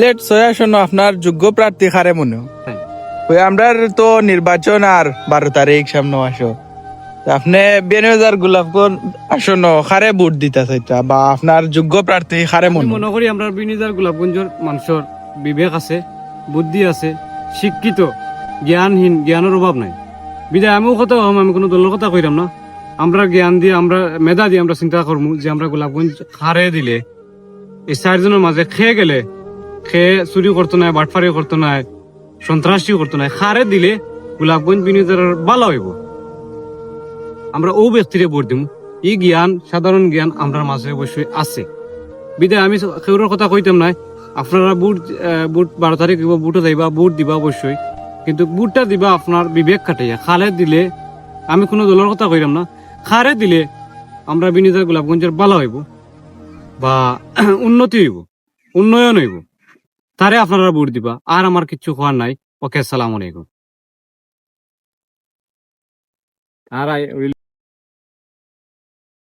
সিলেট ৬ আসন আপনার যোগ্য প্রার্থী খারে মনে হয়? ওই আমরার তো নির্বাচন আর ১২ তারিখ সামনে আসো, আপনি বেনজার গোলাপগঞ্জ আসন খারে ভোট দিতে চাইতা বা আপনার যোগ্য প্রার্থী খারে আমি মনে হয়? মনে করি আমরা বিনিজার গোলাপগঞ্জের মানুষের বিবেক আছে, বুদ্ধি আছে, শিক্ষিত, জ্ঞানহীন, জ্ঞানের অভাব নাই। বিদায় আমিও কথা হম, আমি কোনো দলের কথা কইরাম না। আমরা জ্ঞান দিয়ে, আমরা মেধা দিয়ে আমরা চিন্তা করবো যে আমরা গোলাপগঞ্জ খারে দিলে এই ৪ জনের মাঝে খেয়ে গেলে, খেয়ে চুরি করতো না, বাটফারি করতো না, সন্ত্রাসী করতো না, খারে দিলে গোলাপগঞ্জ বিনিজার ভালো হইব। আমরা ও ব্যক্তিরে ভোট দিব। এই জ্ঞান, সাধারণ জ্ঞান আমরা মাঝে অবশ্যই আছে। বিদায় আমি কেউর কথা কইতাম নাই। আপনারা বুট ১২ তারিখ বুটে যাইবা, বুট দিবা অবশ্যই, কিন্তু বুটটা দিবা আপনার বিবেক কাটাইয়া। খালে দিলে, আমি কোনো দলের কথা কইরাম না, খারে দিলে আমরা বিনিজার গোলাপগঞ্জের ভালো হইব বা উন্নতি হইব, উন্নয়ন হইব। তারে আপনারা বুট দিবা। আর আমার কিচ্ছু হওয়ার নাই। ওকে, আসসালামু আলাইকুম। আর